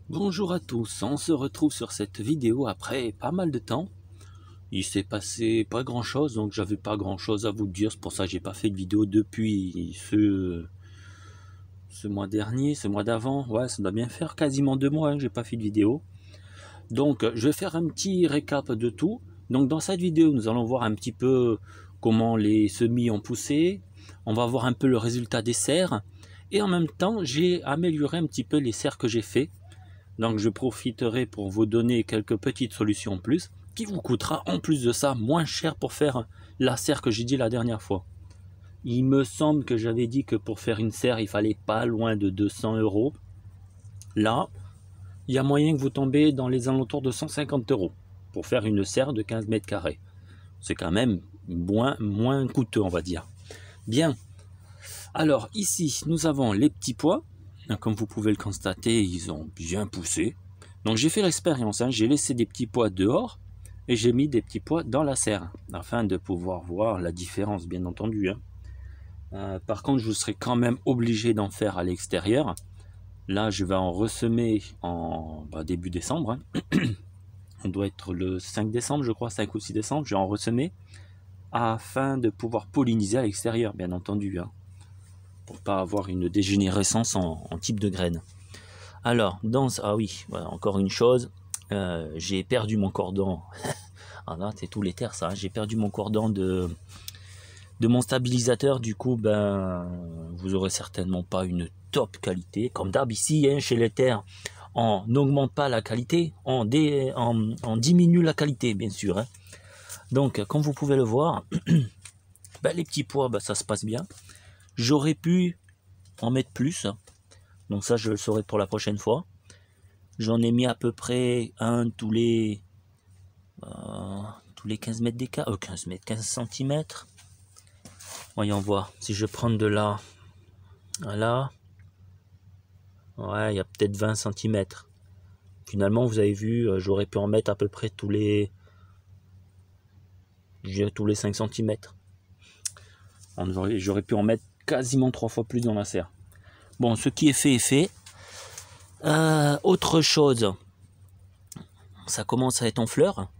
Bonjour à tous, on se retrouve sur cette vidéo après pas mal de temps. Il s'est passé pas grand chose, donc j'avais pas grand chose à vous dire, c'est pour ça que j'ai pas fait de vidéo depuis ce mois dernier, ce mois d'avant. Ouais, ça doit bien faire quasiment 2 mois que j'ai pas fait de vidéo. Donc je vais faire un petit récap de tout. Donc dans cette vidéo, nous allons voir un petit peu comment les semis ont poussé. On va voir un peu le résultat des serres. Et en même temps, j'ai amélioré un petit peu les serres que j'ai fait. Donc je profiterai pour vous donner quelques petites solutions en plus, qui vous coûtera en plus de ça moins cher pour faire la serre que j'ai dit la dernière fois. Il me semble que j'avais dit que pour faire une serre, il fallait pas loin de 200 €. Là, il y a moyen que vous tombez dans les alentours de 150 € pour faire une serre de 15 mètres carrés. C'est quand même moins coûteux, on va dire. Bien. Alors ici, nous avons les petits pois. Comme vous pouvez le constater, ils ont bien poussé. Donc j'ai fait l'expérience, j'ai laissé des petits pois dehors et j'ai mis des petits pois dans la serre afin de pouvoir voir la différence, bien entendu. Par contre, je serai quand même obligé d'en faire à l'extérieur. Là, je vais en ressemer en début décembre. On doit être le 5 décembre, je crois, 5 ou 6 décembre. Je vais en ressemer afin de pouvoir polliniser à l'extérieur, bien entendu. Pour pas avoir une dégénérescence en type de graines. Alors, ah oui, voilà, encore une chose, j'ai perdu mon cordon. Ah là, c'est tous les terres ça. J'ai perdu mon cordon de mon stabilisateur. Du coup, vous aurez certainement pas une top qualité. Comme d'hab ici, chez les terres, on n'augmente pas la qualité, on diminue la qualité, bien sûr. Donc, comme vous pouvez le voir, les petits pois, ça se passe bien. J'aurais pu en mettre plus. Donc ça, je le saurai pour la prochaine fois. J'en ai mis à peu près un tous les 15 mètres d'écart. 15 cm. Voyons voir. Si je prends de là à là. Ouais, il y a peut-être 20 cm. Finalement, vous avez vu, j'aurais pu en mettre à peu près tous les 5 cm. J'aurais pu en mettre quasiment 3 fois plus dans la serre. Bon, ce qui est fait est fait. Autre chose, ça commence à être en fleurs.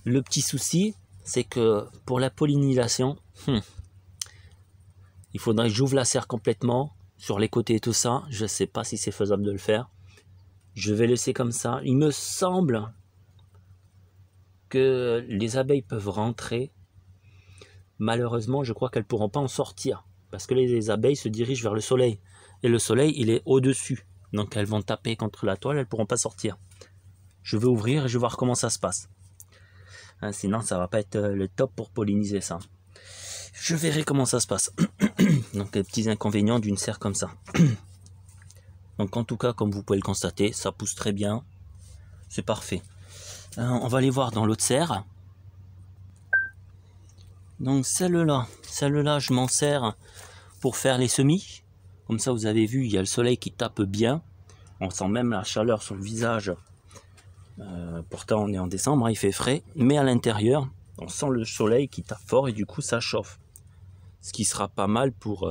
Le petit souci, c'est que pour la pollinisation, il faudrait que j'ouvre la serre complètement sur les côtés et tout ça. Je ne sais pas si c'est faisable de le faire. Je vais laisser comme ça. Il me semble que les abeilles peuvent rentrer. Malheureusement, je crois qu'elles ne pourront pas en sortir. Parce que les abeilles se dirigent vers le soleil. Et le soleil, il est au-dessus. Donc elles vont taper contre la toile, elles ne pourront pas sortir. Je vais ouvrir et je vais voir comment ça se passe. Sinon, ça ne va pas être le top pour polliniser ça. Je verrai comment ça se passe. Donc les petits inconvénients d'une serre comme ça. Donc en tout cas, comme vous pouvez le constater, ça pousse très bien. C'est parfait. On va aller voir dans l'autre serre. Donc celle-là, je m'en sers pour faire les semis. Comme ça, vous avez vu, il y a le soleil qui tape bien. On sent même la chaleur sur le visage. Pourtant, on est en décembre, il fait frais. Mais à l'intérieur, on sent le soleil qui tape fort et du coup, ça chauffe. Ce qui sera pas mal pour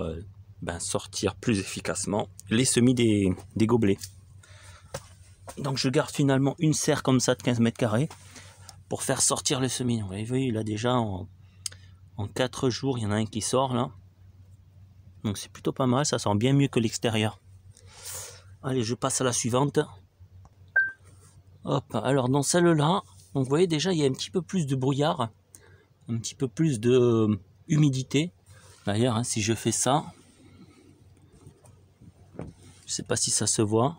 sortir plus efficacement les semis des gobelets. Donc je garde finalement une serre comme ça de 15 mètres carrés pour faire sortir le semis. Vous voyez, là déjà en 4 jours, il y en a un qui sort là. Donc c'est plutôt pas mal, ça sent bien mieux que l'extérieur. Allez, je passe à la suivante. Hop, alors dans celle-là, vous voyez déjà il y a un petit peu plus de brouillard, un petit peu plus de humidité. D'ailleurs, si je fais ça, je sais pas si ça se voit.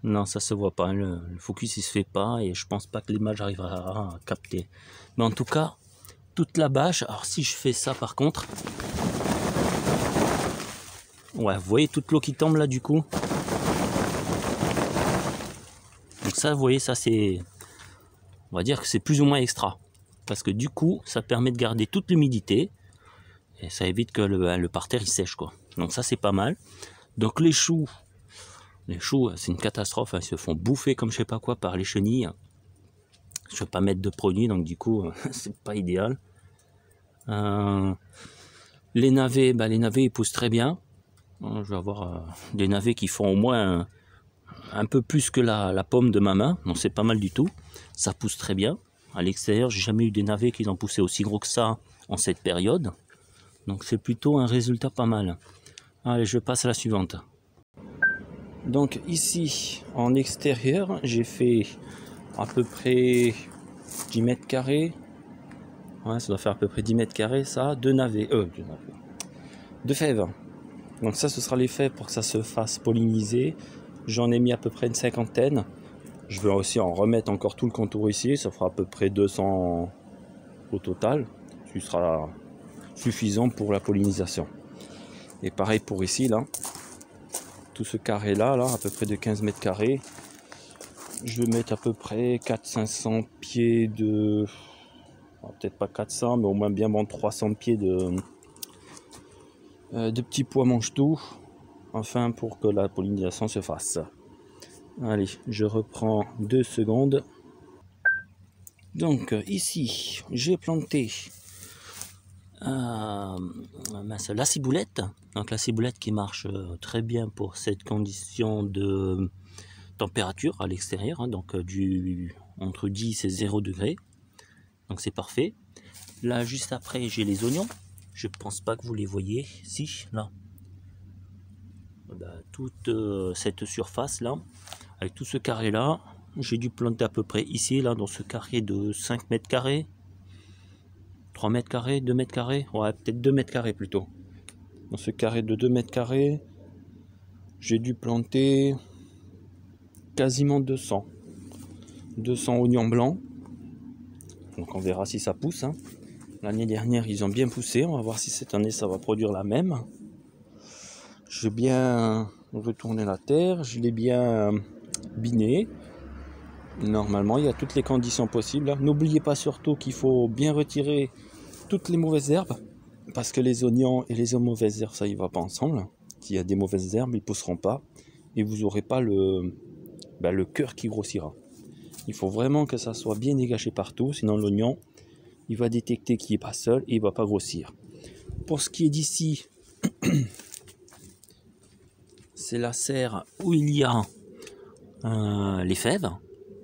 Non, ça se voit pas. Le focus il se fait pas et je pense pas que l'image arrivera à capter. Mais en tout cas, toute la bâche. Alors si je fais ça par contre, ouais, vous voyez toute l'eau qui tombe là du coup. Donc ça, vous voyez, ça c'est, on va dire que c'est plus ou moins extra, parce que du coup, ça permet de garder toute l'humidité et ça évite que le parterre il sèche quoi. Donc ça c'est pas mal. Donc les choux, c'est une catastrophe, ils se font bouffer comme je sais pas quoi par les chenilles. Je ne vais pas mettre de produits, donc du coup, c'est pas idéal. Les navets, ils poussent très bien. Je vais avoir des navets qui font au moins un peu plus que la paume de ma main, donc c'est pas mal du tout. Ça pousse très bien. À l'extérieur, j'ai jamais eu des navets qui ont poussé aussi gros que ça en cette période. Donc c'est plutôt un résultat pas mal. Allez, je passe à la suivante. Donc ici, en extérieur, j'ai fait à peu près 10 mètres carrés. Ouais, ça doit faire à peu près 10 mètres carrés, ça. Deux fèves. Donc ça, ce sera les fèves pour que ça se fasse polliniser. J'en ai mis à peu près une cinquantaine. Je vais aussi en remettre encore tout le contour ici. Ça fera à peu près 200 au total. Ce qui sera suffisant pour la pollinisation. Et pareil pour ici, là. Tout ce carré là, à peu près de 15 mètres carrés. Je vais mettre à peu près 400-500 pieds de... peut-être pas 400, mais au moins bien 300 pieds de petits pois mange-tout, enfin pour que la pollinisation se fasse. Allez, je reprends 2 secondes. Donc ici, j'ai planté la ciboulette. Donc la ciboulette qui marche très bien pour cette condition de température à l'extérieur, hein, donc entre 10 et 0 degrés. Donc c'est parfait. Là, juste après, j'ai les oignons. Je pense pas que vous les voyez. Si, là. Toute cette surface là, avec tout ce carré là, j'ai dû planter à peu près ici, là, dans ce carré de 5 mètres carrés, 3 mètres carrés, 2 mètres carrés, ouais, peut-être 2 mètres carrés plutôt. Dans ce carré de 2 mètres carrés, j'ai dû planter quasiment 200 oignons blancs. Donc on verra si ça pousse, hein. L'année dernière, ils ont bien poussé. On va voir si cette année, ça va produire la même. J'ai bien retourné la terre. Je l'ai bien biné. Normalement, il y a toutes les conditions possibles. N'oubliez pas surtout qu'il faut bien retirer toutes les mauvaises herbes. Parce que les oignons et les mauvaises herbes, ça ne va pas ensemble. S'il y a des mauvaises herbes, ils ne pousseront pas. Et vous n'aurez pas le cœur qui grossira. Il faut vraiment que ça soit bien dégagé partout. Sinon, l'oignon, il va détecter qu'il n'est pas seul et il ne va pas grossir. Pour ce qui est d'ici, c'est la serre où il y a les fèves.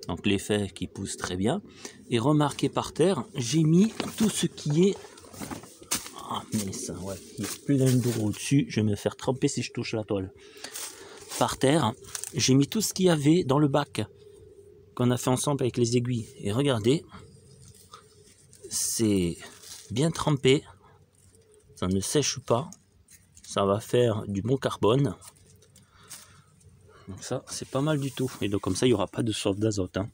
Donc les fèves qui poussent très bien. Et remarquez par terre, j'ai mis tout ce qui est... Ah mais ça, ouais, il y a plein d'eau au-dessus. Je vais me faire tremper si je touche la toile. Par terre, j'ai mis tout ce qu'il y avait dans le bac qu'on a fait ensemble avec les aiguilles. Et regardez, c'est bien trempé, ça ne sèche pas, ça va faire du bon carbone. Donc ça, c'est pas mal du tout. Et donc comme ça, il n'y aura pas de source d'azote, hein.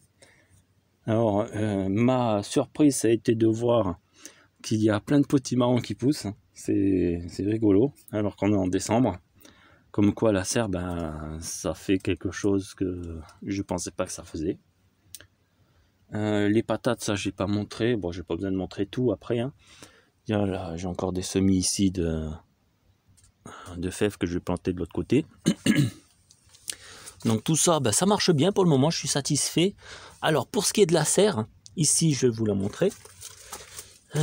Alors, ma surprise, ça a été de voir qu'il y a plein de petits marrons qui poussent. C'est rigolo, alors qu'on est en décembre. Comme quoi la serre, ça fait quelque chose que je pensais pas que ça faisait. Les patates, ça j'ai pas montré. Bon, j'ai pas besoin de montrer tout après, hein. J'ai encore des semis ici de fèves que je vais planter de l'autre côté. Donc tout ça, ça marche bien pour le moment, je suis satisfait. Alors pour ce qui est de la serre, ici je vais vous la montrer. Ouais,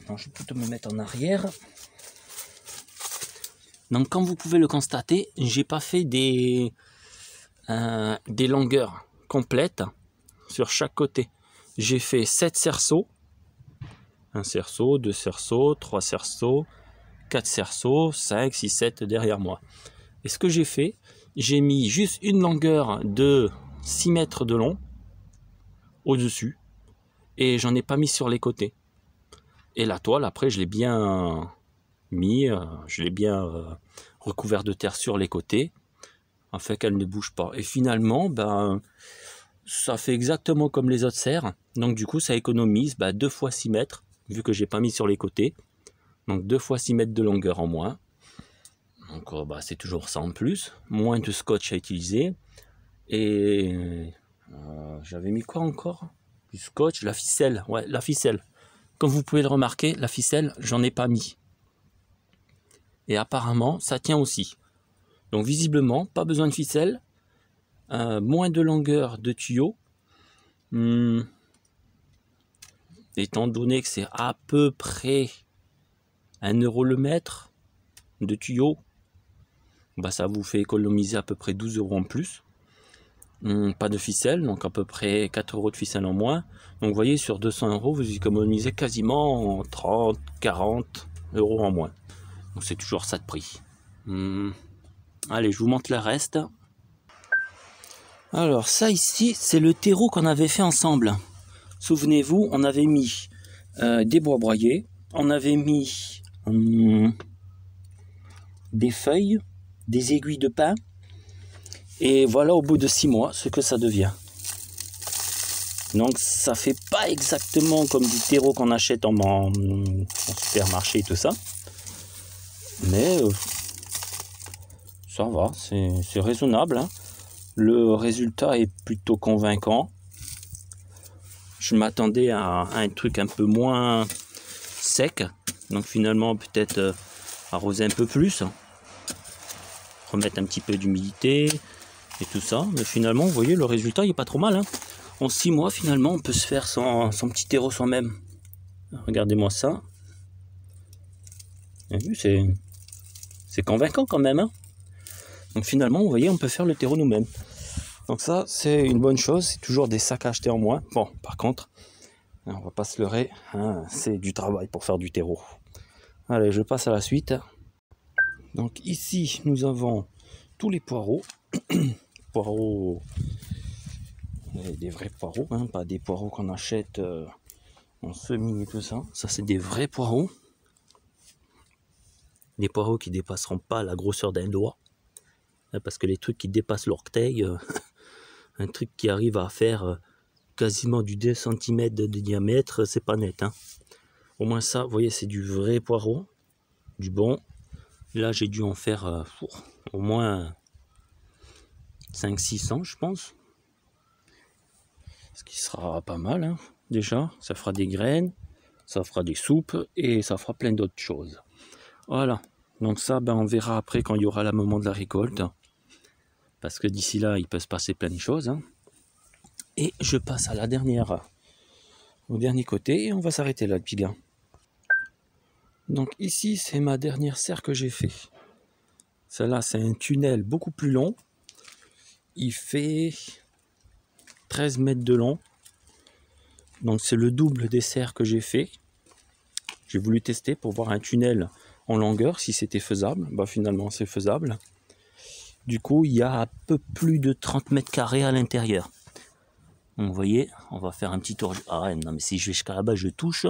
non, je vais plutôt me mettre en arrière. Donc comme vous pouvez le constater, j'ai pas fait des longueurs complètes sur chaque côté. J'ai fait 7 cerceaux. Un cerceau, 2 cerceaux, 3 cerceaux, 4 cerceaux, 5, 6, 7 derrière moi. Et ce que j'ai fait, j'ai mis juste une longueur de 6 mètres de long au-dessus. Et j'en ai pas mis sur les côtés. Et la toile, après, je l'ai bien mis, je l'ai bien recouvert de terre sur les côtés, afin qu'elle ne bouge pas. Et finalement, ça fait exactement comme les autres serres. Donc du coup, ça économise 2 fois 6 mètres, vu que j'ai pas mis sur les côtés. Donc 2 fois 6 mètres de longueur en moins. Donc c'est toujours ça en plus. Moins de scotch à utiliser. Et j'avais mis quoi encore? Du scotch, la ficelle. Ouais, la ficelle. Comme vous pouvez le remarquer, la ficelle, j'en ai pas mis. Et apparemment, ça tient aussi. Donc visiblement, pas besoin de ficelle. Moins de longueur de tuyau. Étant donné que c'est à peu près 1 € le mètre de tuyau, ça vous fait économiser à peu près 12 € en plus. pas de ficelle, donc à peu près 4 € de ficelle en moins. Donc vous voyez, sur 200 €, vous économisez quasiment 30, 40 € en moins. Donc c'est toujours ça de prix. Allez, je vous montre le reste. Alors ça ici, c'est le terreau qu'on avait fait ensemble. Souvenez-vous, on avait mis des bois broyés, on avait mis des feuilles, des aiguilles de pin, et voilà au bout de 6 mois ce que ça devient. Donc ça fait pas exactement comme du terreau qu'on achète en supermarché et tout ça, mais ça va, c'est raisonnable, hein. Le résultat est plutôt convaincant. Je m'attendais à un truc un peu moins sec, donc finalement peut-être arroser un peu plus, remettre un petit peu d'humidité et tout ça, mais finalement vous voyez le résultat il est pas trop mal, hein. En 6 mois finalement on peut se faire son petit terreau soi-même. Regardez-moi ça, c'est convaincant quand même, hein. Donc finalement vous voyez on peut faire le terreau nous-mêmes. Donc ça c'est une bonne chose, c'est toujours des sacs à acheter en moins. Bon par contre on va pas se leurrer, hein, c'est du travail pour faire du terreau. Allez, je passe à la suite. Donc ici nous avons tous les poireaux. Poireaux, des vrais poireaux, hein, pas des poireaux qu'on achète en semis et tout ça. Ça c'est des vrais poireaux. Des poireaux qui dépasseront pas la grosseur d'un doigt. Parce que les trucs qui dépassent l'orteil, un truc qui arrive à faire quasiment du 2 cm de diamètre, c'est pas net, hein. Au moins ça, vous voyez, c'est du vrai poireau, du bon. Là, j'ai dû en faire au moins 500-600, je pense. Ce qui sera pas mal, hein, déjà. Ça fera des graines, ça fera des soupes et ça fera plein d'autres choses. Voilà. Donc ça, ben, on verra après quand il y aura le moment de la récolte. Parce que d'ici là, il peut se passer plein de choses, hein. Et je passe à la dernière, au dernier côté, et on va s'arrêter là, le petit gars. Donc ici, c'est ma dernière serre que j'ai fait. Celle-là, c'est un tunnel beaucoup plus long. Il fait 13 mètres de long. Donc c'est le double des serres que j'ai fait. J'ai voulu tester pour voir un tunnel en longueur, si c'était faisable. Bah finalement, c'est faisable. Du coup, il y a un peu plus de 30 mètres carrés à l'intérieur. Donc, vous voyez, on va faire un petit tour. Ah non, mais si je vais jusqu'à là-bas, je touche,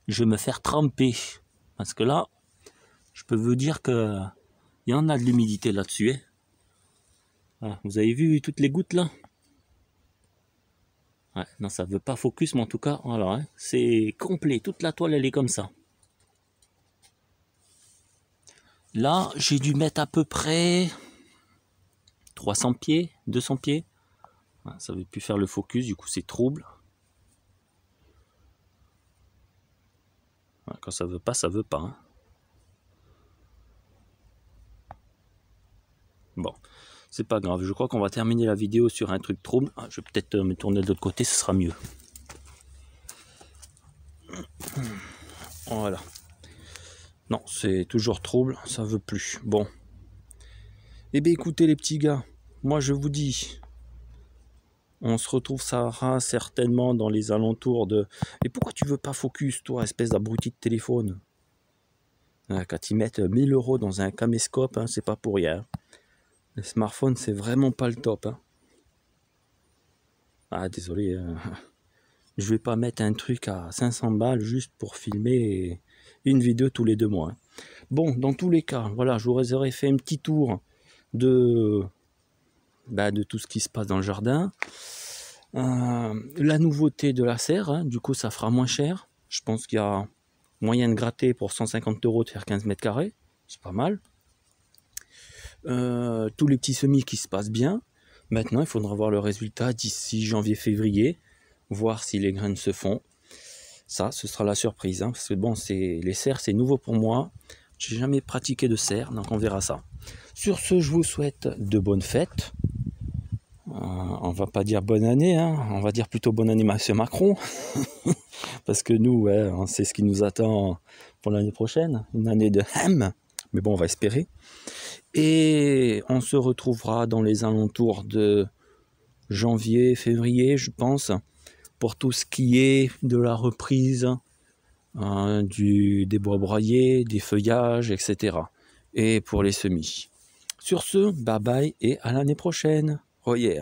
je vais me faire tremper. Parce que là, je peux vous dire que il y en a de l'humidité là-dessus. Hein. Voilà, vous avez vu toutes les gouttes là? Ouais, non, ça ne veut pas focus, mais en tout cas, voilà, hein, c'est complet. Toute la toile, elle est comme ça. Là, j'ai dû mettre à peu près 300 pieds, 200 pieds. Ouais, ça ne veut plus faire le focus, du coup, c'est trouble. Ouais, quand ça veut pas, ça veut pas. Hein. Bon, c'est pas grave. Je crois qu'on va terminer la vidéo sur un truc trouble. Ah, je vais peut-être me tourner de l'autre côté, ce sera mieux. Voilà. Non, c'est toujours trouble, ça veut plus. Bon. Eh bien, écoutez les petits gars, moi je vous dis, on se retrouve ça certainement dans les alentours de... Et pourquoi tu veux pas focus, toi, espèce d'abruti de téléphone? Quand ils mettent 1000 € dans un caméscope, hein, c'est pas pour rien. Le smartphone, c'est vraiment pas le top. Hein. Ah, désolé. Je vais pas mettre un truc à 500 balles juste pour filmer une vidéo tous les 2 mois. Hein. Bon, dans tous les cas, voilà, je vous aurais fait un petit tour de tout ce qui se passe dans le jardin. La nouveauté de la serre, hein, du coup, ça fera moins cher. Je pense qu'il y a moyen de gratter pour 150 € de faire 15 mètres carrés. C'est pas mal. Tous les petits semis qui se passent bien. Maintenant, il faudra voir le résultat d'ici janvier-février, voir si les graines se font. Ça, ce sera la surprise, hein, parce que bon, les serres, c'est nouveau pour moi. J'ai jamais pratiqué de serre, donc on verra ça. Sur ce, je vous souhaite de bonnes fêtes. On va pas dire bonne année, hein, on va dire plutôt bonne année Monsieur Macron, parce que nous, ouais, on sait ce qui nous attend pour l'année prochaine, une année de ham, mais bon, on va espérer. Et on se retrouvera dans les alentours de janvier, février, je pense, pour tout ce qui est de la reprise des bois broyés, des feuillages, etc. Et pour les semis. Sur ce, bye bye et à l'année prochaine. Royer.